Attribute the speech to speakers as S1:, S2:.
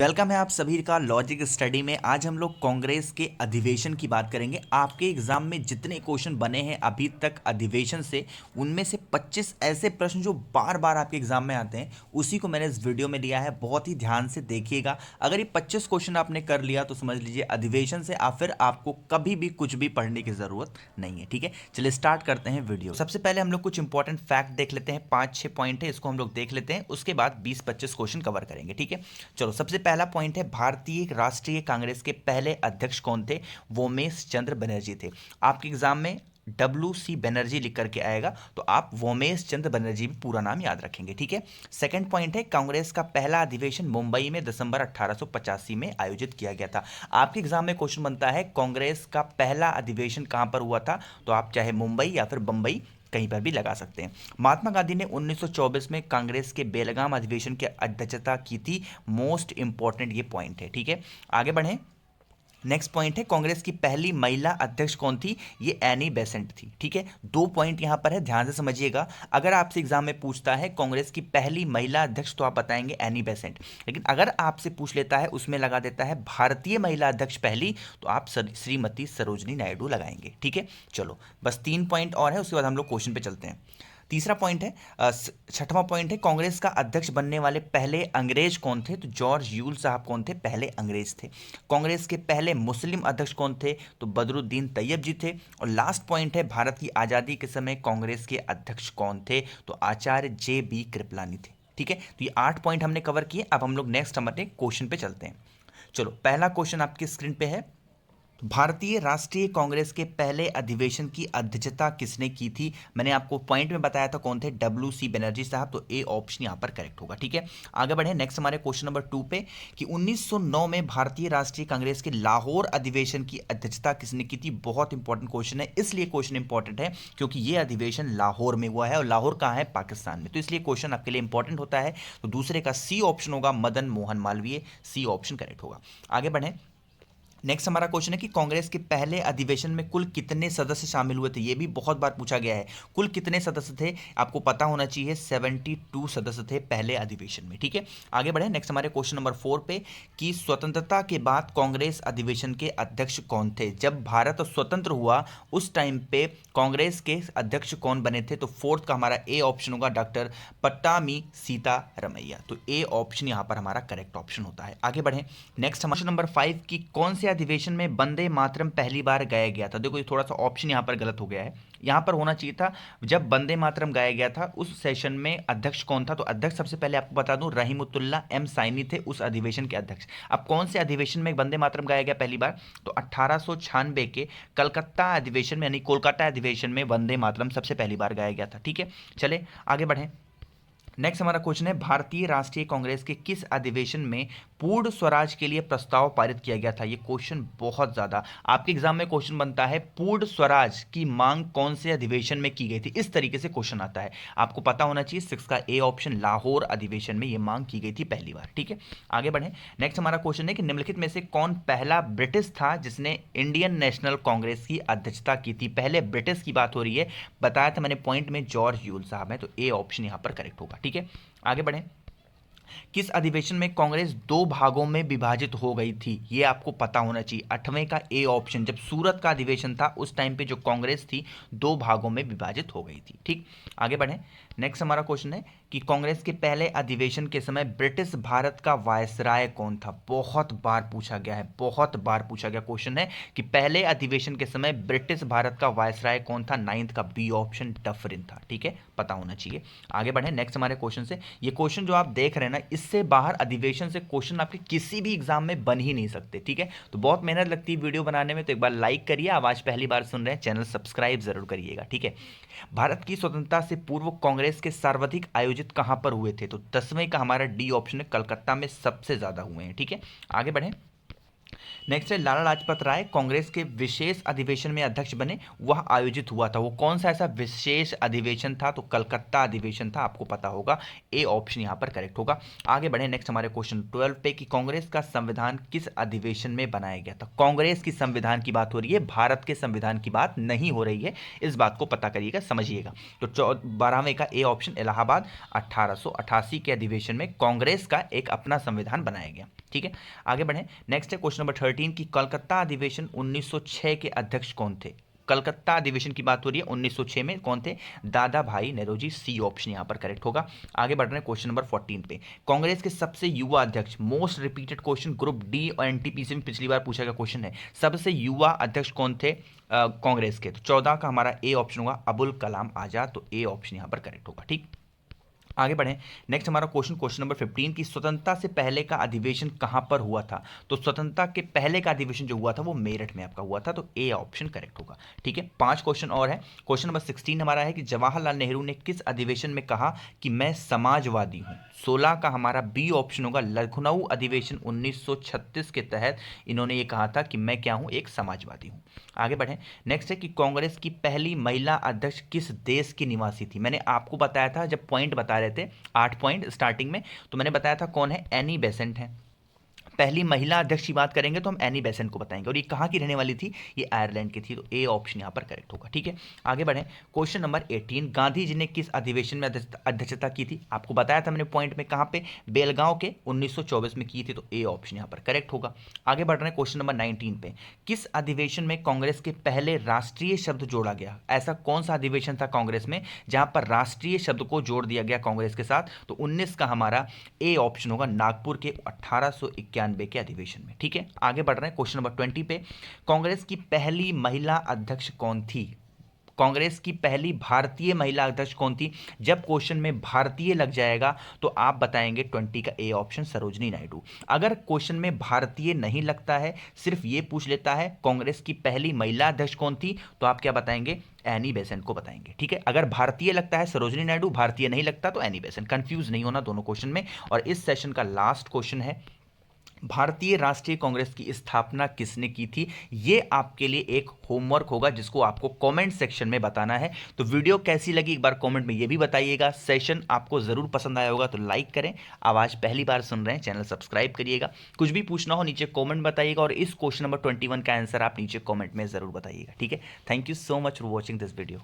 S1: Welcome है आप सभी का लॉजिक स्टडी में। आज हम लोग कांग्रेस के अधिवेशन की बात करेंगे। आपके एग्जाम में जितने क्वेश्चन बने हैं अभी तक अधिवेशन से, उनमें से 25 ऐसे प्रश्न जो बार बार आपके एग्जाम में आते हैं, उसी को मैंने इस वीडियो में लिया है। बहुत ही ध्यान से देखिएगा। अगर ये 25 क्वेश्चन आपने कर लिया तो समझ लीजिए अधिवेशन से फिर आपको कभी भी कुछ भी पढ़ने की जरूरत नहीं है। ठीक है, चलिए स्टार्ट करते हैं वीडियो। सबसे पहले हम लोग कुछ इंपॉर्टेंट फैक्ट देख लेते हैं। 5-6 पॉइंट है, इसको हम लोग देख लेते हैं, उसके बाद 20-25 क्वेश्चन कवर करेंगे। ठीक है, चलो सबसे पहला पॉइंट है, भारतीय राष्ट्रीय कांग्रेस के पहले अध्यक्ष कौन थे? वोमेश चंद्र बनर्जी थे। आपके एग्जाम में WC बनर्जी लिख करके आएगा, तो आप वोमेश चंद्र बनर्जी भी पूरा नाम याद रखेंगे। ठीक है, सेकंड पॉइंट है, कांग्रेस का पहला अधिवेशन मुंबई में दिसंबर 1885 में आयोजित किया गया था। आपके एग्जाम में क्वेश्चन बनता है कांग्रेस का पहला अधिवेशन कहां पर हुआ था, तो आप चाहे मुंबई या फिर बंबई कहीं पर भी लगा सकते हैं। महात्मा गांधी ने 1924 में कांग्रेस के बेलगाम अधिवेशन की अध्यक्षता की थी। मोस्ट इंपॉर्टेंट ये पॉइंट है। ठीक है, आगे बढ़ें। नेक्स्ट पॉइंट है, कांग्रेस की पहली महिला अध्यक्ष कौन थी? ये एनी बेसेंट थी। ठीक है, 2 पॉइंट यहां पर है, ध्यान से समझिएगा। अगर आपसे एग्जाम में पूछता है कांग्रेस की पहली महिला अध्यक्ष, तो आप बताएंगे एनी बेसेंट। लेकिन अगर आपसे पूछ लेता है, उसमें लगा देता है भारतीय महिला अध्यक्ष पहली, तो आप श्रीमती सरोजनी नायडू लगाएंगे। ठीक है, चलो बस 3 पॉइंट और है, उसके बाद हम लोग क्वेश्चन पे चलते हैं। तीसरा पॉइंट है, छठवां पॉइंट है, कांग्रेस का अध्यक्ष बनने वाले पहले अंग्रेज कौन थे? तो जॉर्ज यूल साहब कौन थे? पहले अंग्रेज थे। कांग्रेस के पहले मुस्लिम अध्यक्ष कौन थे? तो बदरुद्दीन तैयब जी थे। और लास्ट पॉइंट है, भारत की आज़ादी के समय कांग्रेस के अध्यक्ष कौन थे? तो आचार्य JB कृपलानी थे। ठीक है, तो ये 8 पॉइंट हमने कवर किए। अब हम लोग नेक्स्ट हमारे क्वेश्चन पे चलते हैं। चलो पहला क्वेश्चन आपकी स्क्रीन पे है, भारतीय राष्ट्रीय कांग्रेस के पहले अधिवेशन की अध्यक्षता किसने की थी? मैंने आपको पॉइंट में बताया था कौन थे, WC बनर्जी साहब, तो ए ऑप्शन यहां पर करेक्ट होगा। ठीक है, आगे बढ़े नेक्स्ट हमारे क्वेश्चन नंबर 2 पे, कि 1909 में भारतीय राष्ट्रीय कांग्रेस के लाहौर अधिवेशन की अध्यक्षता किसने की थी? बहुत इंपॉर्टेंट क्वेश्चन है, इसलिए क्वेश्चन इंपॉर्टेंट है क्योंकि यह अधिवेशन लाहौर में हुआ है, और लाहौर कहां है? पाकिस्तान में, तो इसलिए क्वेश्चन आपके लिए इंपॉर्टेंट होता है। तो दूसरे का सी ऑप्शन होगा, Madan Mohan Malviya, C option correct होगा। आगे बढ़े। नेक्स्ट हमारा क्वेश्चन है कि कांग्रेस के पहले अधिवेशन में कुल कितने सदस्य शामिल हुए थे? ये भी बहुत बार पूछा गया है, कुल कितने सदस्य थे? आपको पता होना चाहिए, 72 सदस्य थे पहले अधिवेशन में। ठीक है, आगे बढ़े नेक्स्ट हमारे क्वेश्चन नंबर 4 पे, कि स्वतंत्रता के बाद कांग्रेस अधिवेशन के अध्यक्ष कौन थे? जब भारत स्वतंत्र हुआ उस टाइम पे कांग्रेस के अध्यक्ष कौन बने थे? तो फोर्थ का हमारा ए ऑप्शन होगा, डॉक्टर पट्टामी सीतारमैया, तो ए ऑप्शन यहां पर हमारा करेक्ट ऑप्शन होता है। आगे बढ़े नेक्स्ट हमारा नंबर 5, की कौन से अधिवेशन में वंदे मातरम पहली बार गाया गया था? देखो ये थोड़ा सा ऑप्शन यहां पर गलत हो गया है, यहां पर होना चाहिए था जब वंदे मातरम गाया गया था उस सेशन में अध्यक्ष कौन था? तो अध्यक्ष सबसे पहले आपको बता दूं, रहीमुतुल्लाह M साइनी थे उस अधिवेशन के अध्यक्ष। अब कौन से अधिवेशन में वंदे मातरम गाया गया पहली बार? तो 1896 के कलकत्ता अधिवेशन में, यानी कोलकाता अधिवेशन में वंदे मातरम सबसे पहली बार गाया गया था। ठीक है, चले आगे बढ़े। नेक्स्ट हमारा क्वेश्चन है, भारतीय राष्ट्रीय कांग्रेस के किस अधिवेशन में पूर्ण स्वराज के लिए प्रस्ताव पारित किया गया था? ये क्वेश्चन बहुत ज्यादा आपके एग्जाम में क्वेश्चन बनता है, पूर्ण स्वराज की मांग कौन से अधिवेशन में की गई थी? इस तरीके से क्वेश्चन आता है, आपको पता होना चाहिए। 6 का ए ऑप्शन, लाहौर अधिवेशन में यह मांग की गई थी पहली बार। ठीक है, आगे बढ़े। नेक्स्ट हमारा क्वेश्चन है कि निम्नलिखित में से कौन पहला ब्रिटिश था जिसने इंडियन नेशनल कांग्रेस की अध्यक्षता की थी? पहले ब्रिटिश की बात हो रही है, बताया था मैंने पॉइंट में, जॉर्ज यूल साहब है, तो ए ऑप्शन यहां पर करेक्ट होगा। ठीक है, आगे बढ़ें। किस अधिवेशन में कांग्रेस 2 भागों में विभाजित हो गई थी? ये आपको पता होना चाहिए। 8वें का ए ऑप्शन, जब सूरत का अधिवेशन था उस टाइम पे जो कांग्रेस थी 2 भागों में विभाजित हो गई थी। ठीक, आगे बढ़ें। नेक्स्ट हमारा क्वेश्चन है कि कांग्रेस के पहले अधिवेशन के समय ब्रिटिश भारत का वायसराय कौन था? बहुत बार पूछा गया है, बहुत बार पूछा गया क्वेश्चन है कि पहले अधिवेशन के समय ब्रिटिश भारत का वायसराय कौन था? 9th का बी ऑप्शन, डफरिन था। ठीक है, पता होना चाहिए। आगे बढ़े नेक्स्ट हमारे क्वेश्चन से। ये क्वेश्चन जो आप देख रहे हैं ना, इससे बाहर अधिवेशन से क्वेश्चन आपके किसी भी एग्जाम में बन ही नहीं सकते। ठीक है, तो बहुत मेहनत लगती है वीडियो बनाने में, तो एक बार लाइक करिए। आवाज पहली बार सुन रहे हैं, चैनल सब्सक्राइब जरूर करिएगा। ठीक है, भारत की स्वतंत्रता से पूर्व कांग्रेस के सर्वाधिक आयोजित कहां पर हुए थे? तो 10वें का हमारा डी ऑप्शन है, कलकत्ता में सबसे ज्यादा हुए हैं। ठीक है, आगे बढ़े। नेक्स्ट है, लाला लाजपत राय कांग्रेस के विशेष अधिवेशन में अध्यक्ष बने, वह आयोजित हुआ था, वो कौन सा ऐसा विशेष अधिवेशन था? तो कलकत्ता अधिवेशन था, आपको पता होगा। ए ऑप्शन यहां पर करेक्ट होगा। आगे बढ़े नेक्स्ट हमारे क्वेश्चन 12 पे, कि कांग्रेस का संविधान किस अधिवेशन में बनाया गया था? कांग्रेस की संविधान की बात हो रही है, भारत के संविधान की बात नहीं हो रही है, इस बात को पता करिएगा, समझिएगा। तो 12वें का ए ऑप्शन, इलाहाबाद, 1888 के अधिवेशन में कांग्रेस का एक अपना संविधान बनाया गया। ठीक है, आगे बढ़ें। नेक्स्ट है क्वेश्चन नंबर 13 की कलकत्ता अधिवेशन 1906 के अध्यक्ष कौन थे। कलकत्ता अधिवेशन की बात हो रही है, 1906 में कौन थे? दादा भाई नौरोजी। सी ऑप्शन यहां पर करेक्ट होगा। आगे बढ़ रहे हैं क्वेश्चन नंबर 14 पे। कांग्रेस के सबसे युवा अध्यक्ष, most repeated question, group D और एनटीपीसी में पिछली बार पूछा गया क्वेश्चन है, सबसे युवा अध्यक्ष कौन थे कांग्रेस के? तो 14 का हमारा ए ऑप्शन होगा, अबुल कलाम आजाद। तो ए ऑप्शन यहां पर करेक्ट होगा। ठीक, आगे बढ़ें। नेक्स्ट हमारा क्वेश्चन नंबर 15 की स्वतंत्रता से पहले का अधिवेशन कहां पर हुआ था। तो स्वतंत्रता के पहले का अधिवेशन जो हुआ था वो मेरठ में आपका हुआ था। तो ए ऑप्शन करेक्ट होगा। ठीक है, 5 क्वेश्चन और है। क्वेश्चन नंबर 16 हमारा है कि जवाहरलाल नेहरू ने किस अधिवेशन में कहा कि मैं समाजवादी हूं। 16 का हमारा बी ऑप्शन होगा, लखनऊ अधिवेशन 1936 के तहत इन्होंने ये कहा था कि मैं क्या हूं, एक समाजवादी हूं। आगे बढ़ें। नेक्स्ट है कि कांग्रेस की पहली महिला अध्यक्ष किस देश की निवासी थी। मैंने आपको बताया था जब पॉइंट बता रहे थे 8 पॉइंट स्टार्टिंग में, तो मैंने बताया था कौन है, एनी बेसेंट है। पहली महिला अध्यक्ष की बात करेंगे तो हम एनी बेसेंट को बताएंगे, और ये कहाँ की रहने वाली थी, ये आयरलैंड की थी। तो ए ऑप्शन यहाँ पर करेक्ट होगा। ठीक है, आगे बढ़ें। क्वेश्चन नंबर 18 गांधी जी ने किस अधिवेशन में अध्यक्षता की थी। आपको बताया था मैंने पॉइंट में, कहाँ पे, बेलगांव के 1924 में की थी। तो ए ऑप्शन यहाँ पर करेक्ट होगा। आगे बढ़ रहे हैं क्वेश्चन नंबर 19 पे। किस अधिवेशन में कांग्रेस के पहले राष्ट्रीय शब्द जोड़ा गया। ऐसा कौन सा अधिवेशन था कांग्रेस में जहां पर राष्ट्रीय शब्द को जोड़ दिया गया कांग्रेस के साथ। तो 19 का हमारा ए ऑप्शन होगा, नागपुर के 1891 के अधिवेशन में। ठीक है, आगे बढ़ रहे हैं क्वेश्चन नंबर 20 पे। कांग्रेस की पहली महिला अध्यक्ष कौन थी। कांग्रेस की पहली भारतीय महिला अध्यक्ष कौन थी। जब क्वेश्चन में भारतीय लग जाएगा तो आप बताएंगे 20 का ए ऑप्शन, सरोजनी नायडू। अगर क्वेश्चन में भारतीय नहीं लगता है, सिर्फ ये पूछ लेता है कांग्रेस की पहली महिला अध्यक्ष कौन थी, तो आप क्या बताएंगे, एनी बेसेंट को बताएंगे। ठीक है, अगर भारतीय लगता है सरोजनी नायडू, भारतीय नहीं लगता तो एनी बेसेंट। कंफ्यूज नहीं होना दोनों क्वेश्चन में। और इस सेशन का लास्ट क्वेश्चन है, भारतीय राष्ट्रीय कांग्रेस की स्थापना किसने की थी। ये आपके लिए एक होमवर्क होगा जिसको आपको कमेंट सेक्शन में बताना है। तो वीडियो कैसी लगी एक बार कमेंट में ये भी बताइएगा। सेशन आपको जरूर पसंद आया होगा तो लाइक करें। आवाज पहली बार सुन रहे हैं, चैनल सब्सक्राइब करिएगा। कुछ भी पूछना हो नीचे कमेंट बताइएगा, और इस क्वेश्चन नंबर 21 का आंसर आप नीचे कमेंट में जरूर बताइएगा। ठीक है, thank you so much for watching this video.